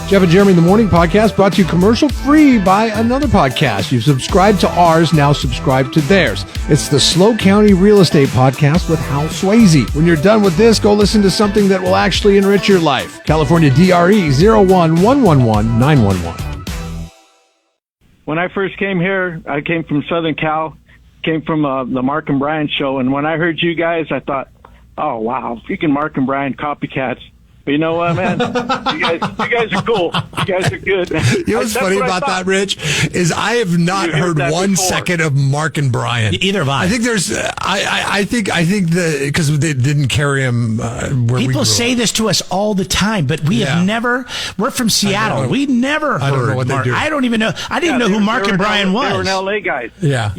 Jeff and Jeremy in the Morning podcast brought to you commercial free by another podcast. You've subscribed to ours, now subscribe to theirs. It's the Slow County Real Estate Podcast with Hal Swayze. When you're done with this, go listen to something that will actually enrich your life. California DRE 011111911. When I first came here, I came from Southern Cal, came from the Mark and Brian show, and when I heard you guys, I thought, oh, wow, freaking Mark and Brian copycats. But you know what, man? You guys are cool. You guys are good. You know what's funny about that, Rich, is I have not heard 1 second of Mark and Brian. Either have I. I think there's, I think because they didn't carry him where People say this to us all the time, but we have never, we're from Seattle. We never heard I don't know what Mark. they do. I don't even know. I didn't know who Mark and Brian was. They were LA guys. Yeah.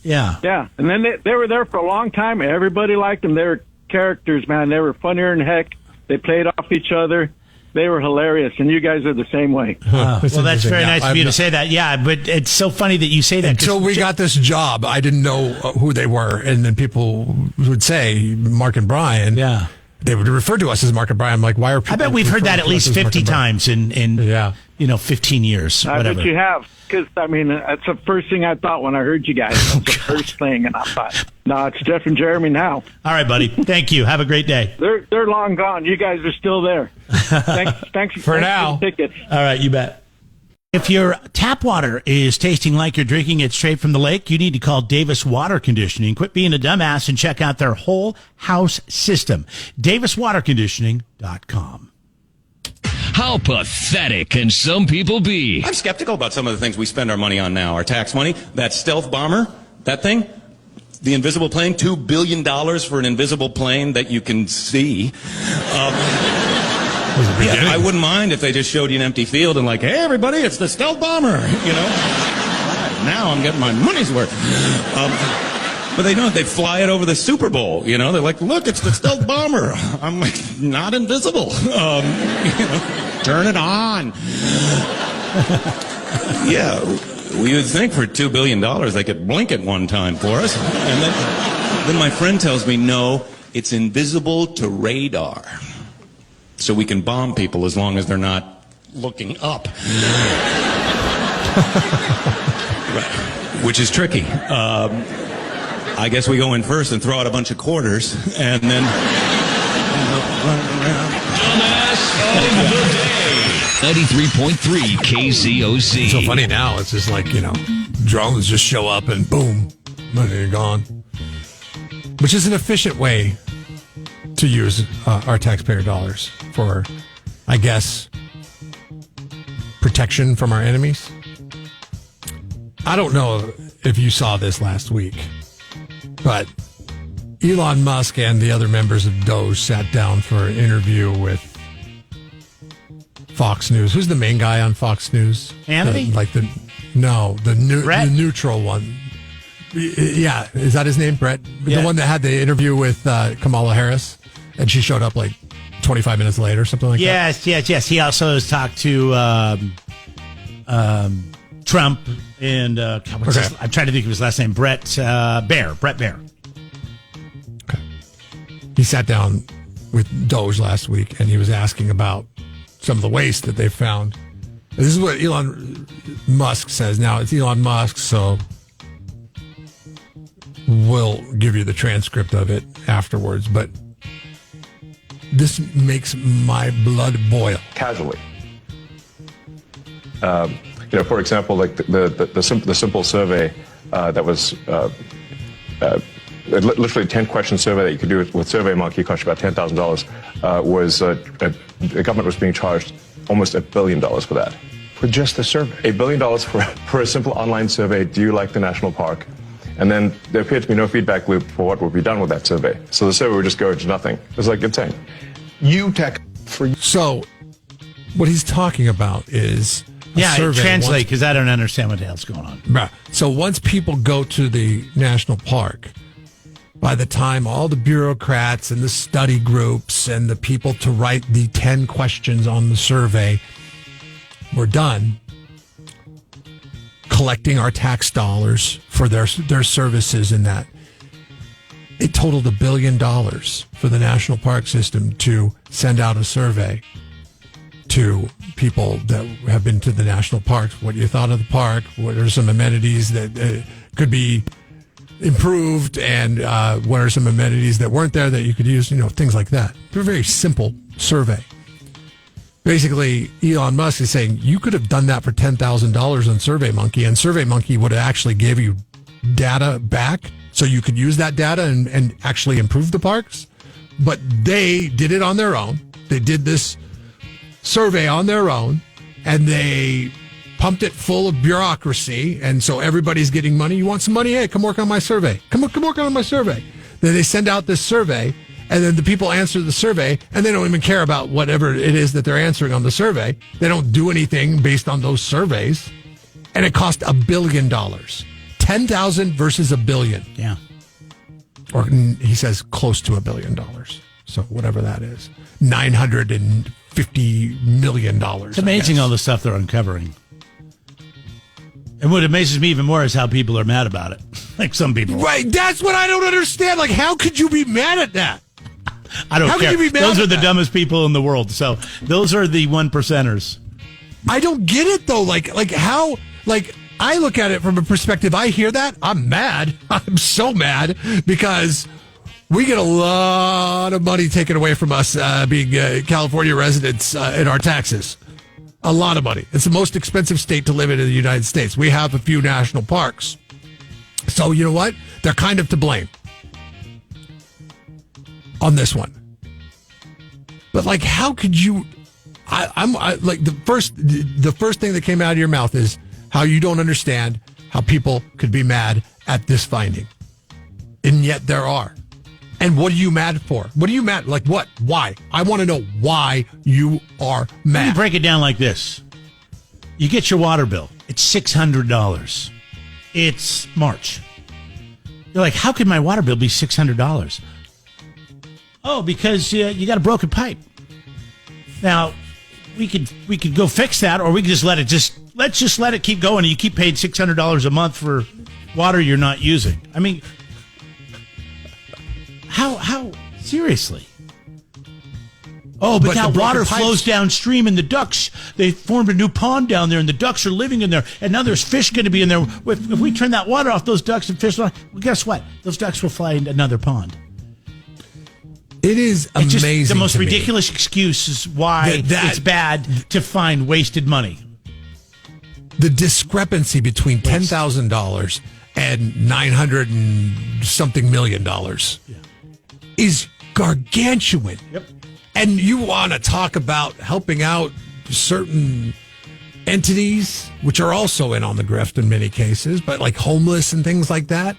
Yeah. And then they were there for a long time. Everybody liked them. They were characters, man. They were funnier than heck. They played off each other. They were hilarious, and you guys are the same way. Well, that's very nice of you to say that. Yeah, but it's so funny that you say that. Until we got this job, I didn't know who they were, and then people would say Mark and Brian. Yeah. They would refer to us as Mark and Brian. I'm like, why are people? I bet we've heard that at least 50 times in 15 years. I bet you have. Because, I mean, that's the first thing I thought when I heard you guys. That's the first thing. And I thought, no, it's Jeff and Jeremy now. All right, buddy. Thank you. Have a great day. They're long gone. You guys are still there. Thanks for now. For the tickets. All right, you bet. If your tap water is tasting like you're drinking it straight from the lake, you need to call Davis Water Conditioning. Quit being a dumbass and check out their whole house system. DavisWaterConditioning.com. How pathetic can some people be? I'm skeptical about some of the things we spend our money on now. Our tax money, that stealth bomber, that thing, the invisible plane, $2 billion for an invisible plane that you can see. I wouldn't mind if they just showed you an empty field and like, hey, everybody, it's the stealth bomber, you know. Now I'm getting my money's worth. But they don't. They fly it over the Super Bowl, you know. They're like, look, it's the stealth bomber. I'm like, not invisible. You know, turn it on. Yeah, we would think for $2 billion they could blink it one time for us. And then my friend tells me, no, it's invisible to radar. So we can bomb people as long as they're not looking up. Right. Which is tricky. I guess we go in first and throw out a bunch of quarters, and then Dumbass of the day. 93.3 KZOC. It's so funny now. It's just like, you know, drones just show up and boom, money are gone. Which is an efficient way to use our taxpayer dollars for, I guess, protection from our enemies. I don't know if you saw this last week, but Elon Musk and the other members of DOGE sat down for an interview with Fox News. Who's the main guy on Fox News? Hannity? The neutral one. Yeah, is that his name, Brett? Yeah. The one that had the interview with Kamala Harris, and she showed up like 25 minutes later or something like that? Yes. He also has talked to Trump and I'm trying to think of his last name, Brett Baier. Okay. He sat down with DOGE last week, and he was asking about some of the waste that they found. This is what Elon Musk says. Now, it's Elon Musk, so we'll give you the transcript of it afterwards, but this makes my blood boil. Casually. For example, like the simple survey that was literally 10-question survey that you could do with SurveyMonkey, cost you about $10,000, was the government was being charged almost $1 billion for that. For just the survey? $1 billion for a simple online survey, do you like the national park? And then there appeared to be no feedback loop for what would be done with that survey. So the survey would just go into nothing. It was like insane. So what he's talking about is translate, because I don't understand what the hell's going on. Right. So once people go to the national park, by the time all the bureaucrats and the study groups and the people to write the 10 questions on the survey were done, collecting our tax dollars for their services in that, it totaled $1 billion for the national park system to send out a survey to people that have been to the national parks what you thought of the park, what are some amenities that could be improved, and what are some amenities that weren't there that you could use, things like that. It's a very simple survey. Basically, Elon Musk is saying you could have done that for $10,000 on SurveyMonkey, and SurveyMonkey would have actually gave you data back so you could use that data and actually improve the parks. But they did it on their own. They did this survey on their own, and they pumped it full of bureaucracy, and so everybody's getting money. You want some money? Hey, come work on my survey. Come work on my survey. Then they send out this survey, and then the people answer the survey, and they don't even care about whatever it is that they're answering on the survey. They don't do anything based on those surveys, and it cost $1 billion. 10,000 versus $1 billion. Yeah. Or he says close to $1 billion. So whatever that is. $950 million. It's amazing all the stuff they're uncovering. And what amazes me even more is how people are mad about it. Like some people. Right. That's what I don't understand. Like, how could you be mad at that? I don't how care. Could you be mad those at are the that? dumbest people in the world. So those are the 1%ers. I don't get it, though. Like how, I look at it from a perspective, I hear that, I'm mad. I'm so mad because we get a lot of money taken away from us being California residents in our taxes. A lot of money. It's the most expensive state to live in the United States. We have a few national parks. So you know what? They're kind of to blame on this one. But how could you? I'm the first thing that came out of your mouth is how you don't understand how people could be mad at this finding, and yet there are. And what are you mad for? What are you mad? What? Why? I want to know why you are mad. Let me break it down like this. You get your water bill. It's $600. It's March. You're like, how could my water bill be $600? Oh, because you got a broken pipe. Now, we could go fix that, or we could just let's just let it keep going, and you keep paying $600 a month for water you're not using. I mean, how seriously? Oh, but that water flows downstream, and the ducks, they formed a new pond down there, and the ducks are living in there, and now there's fish going to be in there. If we turn that water off, those ducks and fish, well, guess what? Those ducks will fly into another pond. It is amazing. Just the most ridiculous excuse is why it's bad to find wasted money. The discrepancy between $10,000 and $900 and something million is gargantuan. Yep. And you want to talk about helping out certain entities, which are also in on the grift in many cases, but homeless and things like that.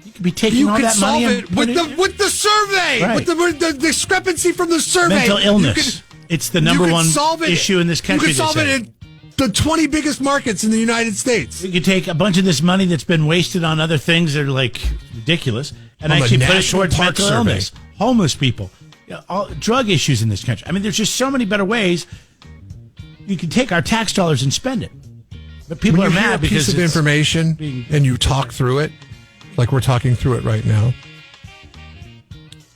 You could be taking all that money and with the survey, right. with the discrepancy from the survey. Mental illness. It's the number one issue in this country. You could solve it in the 20 biggest markets in the United States. We could take a bunch of this money that's been wasted on other things that are ridiculous and actually put it towards mental illness, homeless people, all drug issues in this country. I mean, there's just so many better ways you can take our tax dollars and spend it. But people are mad because piece of information and you talk through it like we're talking through it right now,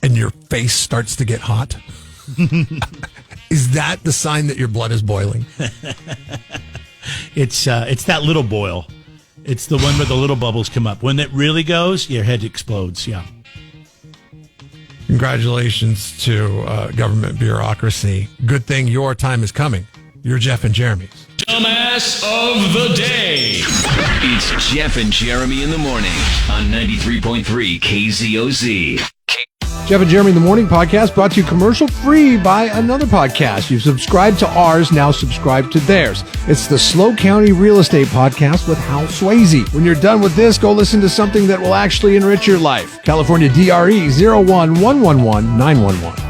and your face starts to get hot. Is that the sign that your blood is boiling? It's that little boil. It's the one where the little bubbles come up. When it really goes, your head explodes. Yeah. Congratulations to government bureaucracy. Good thing your time is coming. You're Jeff and Jeremy's Dumbass of the Day. It's Jeff and Jeremy in the morning on 93.3 KZOZ. Jeff and Jeremy in the Morning podcast brought to you commercial free by another podcast. You've subscribed to ours, now subscribe to theirs. It's the Slow County Real Estate Podcast with Hal Swayze. When you're done with this, go listen to something that will actually enrich your life. California DRE 01111 911.